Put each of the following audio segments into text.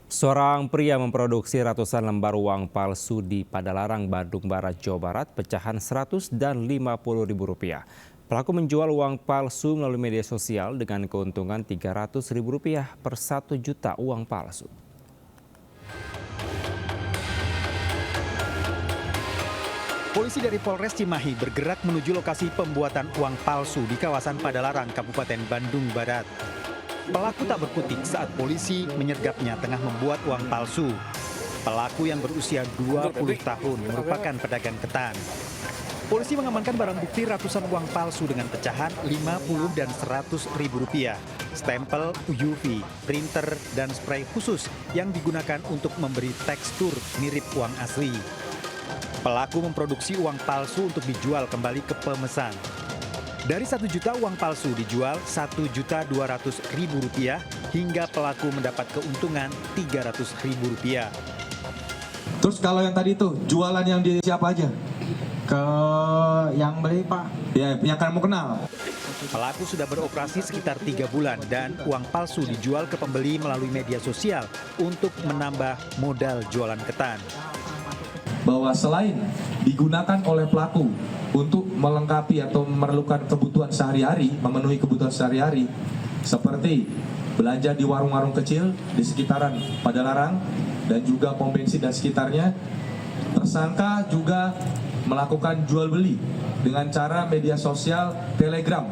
Seorang pria memproduksi ratusan lembar uang palsu di Padalarang, Bandung Barat, Jawa Barat, pecahan 100 dan 50 ribu rupiah. Pelaku menjual uang palsu melalui media sosial dengan keuntungan 300 ribu rupiah per 1 juta uang palsu. Polisi dari Polres Cimahi bergerak menuju lokasi pembuatan uang palsu di kawasan Padalarang, Kabupaten Bandung Barat. Pelaku tak berkutik saat polisi menyergapnya tengah membuat uang palsu. Pelaku yang berusia 20 tahun merupakan pedagang ketan. Polisi mengamankan barang bukti ratusan uang palsu dengan pecahan 50 dan 100 ribu rupiah, stempel UV, printer, dan spray khusus yang digunakan untuk memberi tekstur mirip uang asli. Pelaku memproduksi uang palsu untuk dijual kembali ke pemesan. Dari 1 juta uang palsu dijual 1.200.000 rupiah hingga pelaku mendapat keuntungan 300 ribu rupiah. Terus kalau yang tadi itu jualan yang di siapa aja? Ke yang beli Pak. Ya, yang kamu kenal. Pelaku sudah beroperasi sekitar 3 bulan dan uang palsu dijual ke pembeli melalui media sosial untuk menambah modal jualan ketan. Bahwa selain digunakan oleh pelaku untuk melengkapi atau memerlukan kebutuhan sehari-hari, memenuhi kebutuhan sehari-hari, seperti belanja di warung-warung kecil di sekitaran Padalarang dan juga pom bensin dan sekitarnya, tersangka juga melakukan jual beli dengan cara media sosial Telegram.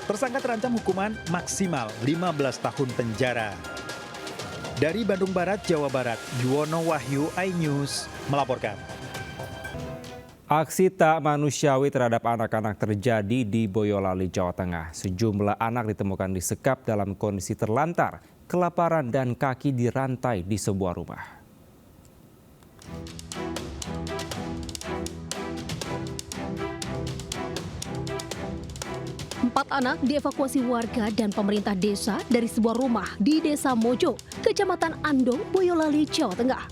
Tersangka terancam hukuman maksimal 15 tahun penjara. Dari Bandung Barat, Jawa Barat, Yuwono Wahyu, iNews melaporkan. Aksi tak manusiawi terhadap anak-anak terjadi di Boyolali, Jawa Tengah. Sejumlah anak ditemukan disekap dalam kondisi terlantar, kelaparan dan kaki dirantai di sebuah rumah. Empat anak dievakuasi warga dan pemerintah desa dari sebuah rumah di Desa Mojo, Kecamatan Andong, Boyolali, Jawa Tengah.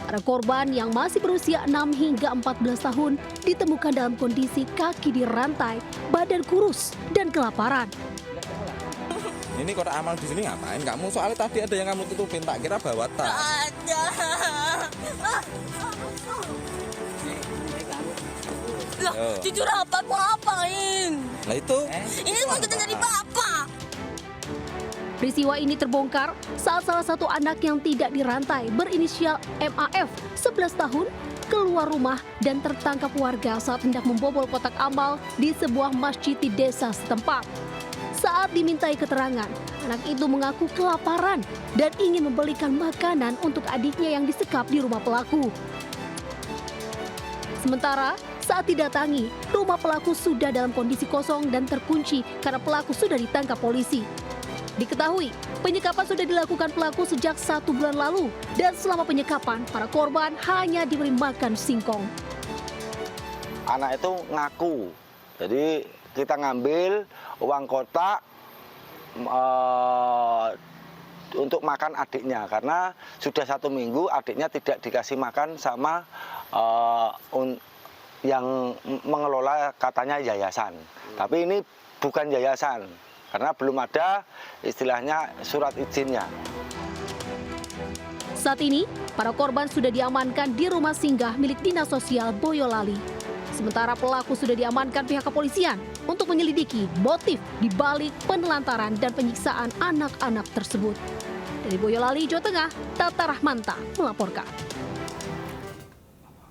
Para korban yang masih berusia 6 hingga 14 tahun ditemukan dalam kondisi kaki dirantai, badan kurus, dan kelaparan. Ini kotak amal di sini ngapain kamu? Soalnya tadi ada yang kamu tutupin, tak kira bawa tas. Ada. Lah, jujur apa aku ngapain? Lah itu. Ini semua kita dari bapak. Peristiwa ini terbongkar saat salah satu anak yang tidak dirantai berinisial MAF 11 tahun keluar rumah dan tertangkap warga saat hendak membobol kotak amal di sebuah masjid di desa setempat. Saat dimintai keterangan, anak itu mengaku kelaparan dan ingin membelikan makanan untuk adiknya yang disekap di rumah pelaku. Sementara saat didatangi, rumah pelaku sudah dalam kondisi kosong dan terkunci karena pelaku sudah ditangkap polisi. Diketahui, penyekapan sudah dilakukan pelaku sejak 1 bulan lalu dan selama penyekapan, para korban hanya diberi makan singkong. Anak itu ngaku, jadi kita ngambil uang kotak untuk makan adiknya karena sudah 1 minggu adiknya tidak dikasih makan sama yang mengelola katanya yayasan. Tapi ini bukan yayasan. Karena belum ada istilahnya surat izinnya. Saat ini, para korban sudah diamankan di rumah singgah milik Dinas Sosial Boyolali. Sementara pelaku sudah diamankan pihak kepolisian untuk menyelidiki motif di balik penelantaran dan penyiksaan anak-anak tersebut. Dari Boyolali, Jawa Tengah, Tata Rahmanta melaporkan.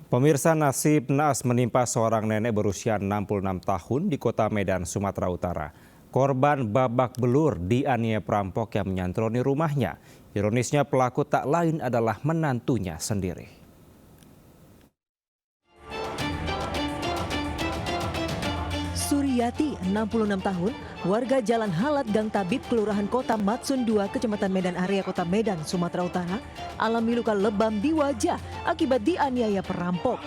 Pemirsa, nasib naas menimpa seorang nenek berusia 66 tahun di Kota Medan, Sumatera Utara. Korban babak belur dianiaya perampok yang menyantroni rumahnya. Ironisnya pelaku tak lain adalah menantunya sendiri. Suryati, 66 tahun, warga Jalan Halat Gang Tabib, Kelurahan Kota Matsun 2, Kecamatan Medan Area, Kota Medan, Sumatera Utara, alami luka lebam di wajah akibat dianiaya perampok.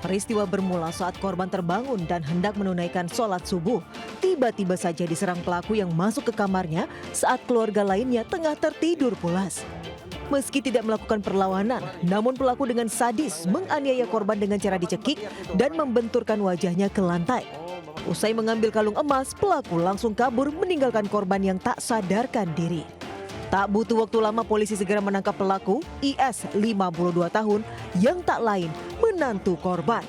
Peristiwa bermula saat korban terbangun dan hendak menunaikan sholat subuh. Tiba-tiba saja diserang pelaku yang masuk ke kamarnya saat keluarga lainnya tengah tertidur pulas. Meski tidak melakukan perlawanan, namun pelaku dengan sadis menganiaya korban dengan cara dicekik dan membenturkan wajahnya ke lantai. Usai mengambil kalung emas, pelaku langsung kabur meninggalkan korban yang tak sadarkan diri. Tak butuh waktu lama polisi segera menangkap pelaku IS 52 tahun yang tak lain menantu korban.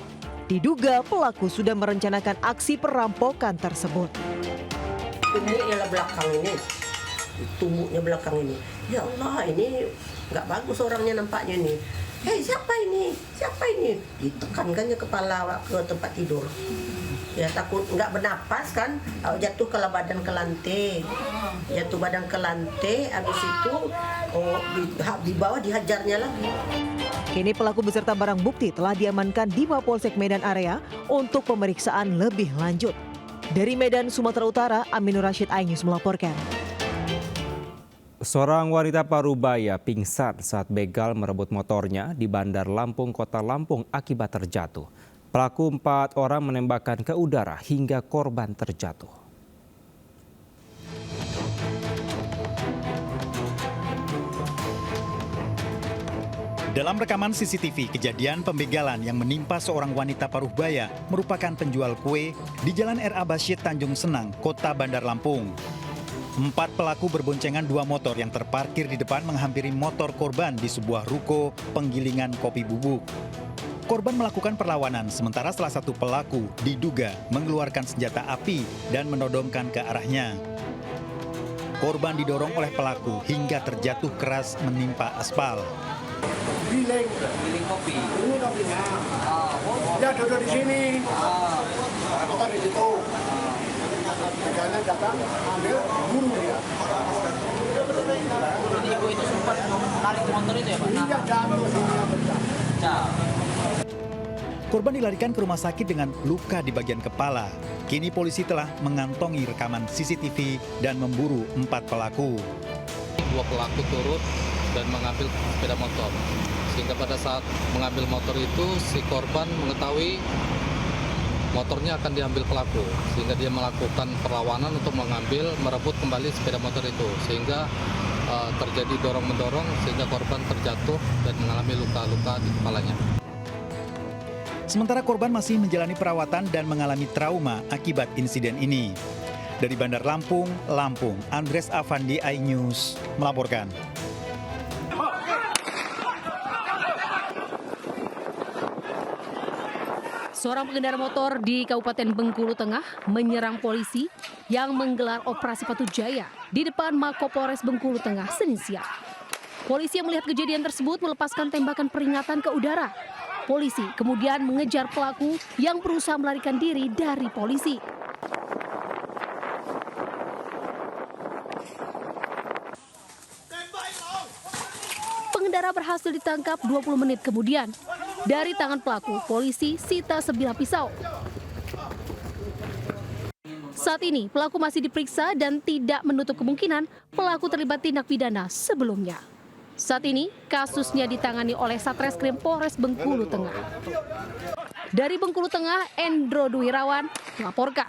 Diduga pelaku sudah merencanakan aksi perampokan tersebut. Tumbuknya belakang ini, tumbuknya belakang ini. Ya Allah, ini nggak bagus orangnya nampaknya nih. Hei, siapa ini? Siapa ini? Ditekankannya kepala ke tempat tidur. Ya takut nggak bernapas kan, jatuh ke badan ke lantai. Jatuh badan ke lantai, habis itu di bawah dihajarnya lagi. Kini pelaku beserta barang bukti telah diamankan di Mapolsek Medan Area untuk pemeriksaan lebih lanjut. Dari Medan, Sumatera Utara, Aminur Rashid, iNews melaporkan. Seorang wanita Parubaya pingsan saat begal merebut motornya di Bandar Lampung, Kota Lampung akibat terjatuh. Pelaku 4 orang menembakkan ke udara hingga korban terjatuh. Dalam rekaman CCTV, kejadian pembegalan yang menimpa seorang wanita Parubaya merupakan penjual kue di Jalan R.A. Basyid, Tanjung Senang, Kota Bandar Lampung. 4 pelaku berboncengan 2 motor yang terparkir di depan menghampiri motor korban di sebuah ruko penggilingan kopi bubuk. Korban melakukan perlawanan, sementara salah satu pelaku diduga mengeluarkan senjata api dan menodongkan ke arahnya. Korban didorong oleh pelaku hingga terjatuh keras menimpa aspal. Giling kopi. Ini kopinya. Ya duduk di sini. Motor di situ. Teganya datang ambil buru dia. Jadi ibu itu sempat narik motor itu ya Pak? Iya, jatuh. Korban dilarikan ke rumah sakit dengan luka di bagian kepala. Kini polisi telah mengantongi rekaman CCTV dan memburu 4 pelaku. 2 pelaku turut dan mengambil sepeda motor. Sehingga pada saat mengambil motor itu si korban mengetahui motornya akan diambil pelaku. Sehingga dia melakukan perlawanan untuk merebut kembali sepeda motor itu. Sehingga terjadi dorong-mendorong sehingga korban terjatuh dan mengalami luka-luka di kepalanya. Sementara korban masih menjalani perawatan dan mengalami trauma akibat insiden ini. Dari Bandar Lampung, Andres Afandi, iNews melaporkan. Seorang pengendara motor di Kabupaten Bengkulu Tengah menyerang polisi yang menggelar operasi Patu Jaya di depan Mako Polres Bengkulu Tengah Senin siang. Polisi yang melihat kejadian tersebut melepaskan tembakan peringatan ke udara. Polisi kemudian mengejar pelaku yang berusaha melarikan diri dari polisi. Pengendara berhasil ditangkap 20 menit kemudian. Dari tangan pelaku, polisi sita sebilah pisau. Saat ini, pelaku masih diperiksa dan tidak menutup kemungkinan pelaku terlibat tindak pidana sebelumnya. Saat ini, kasusnya ditangani oleh Satreskrim Polres Bengkulu Tengah. Dari Bengkulu Tengah, Endro Duwirawan melaporkan.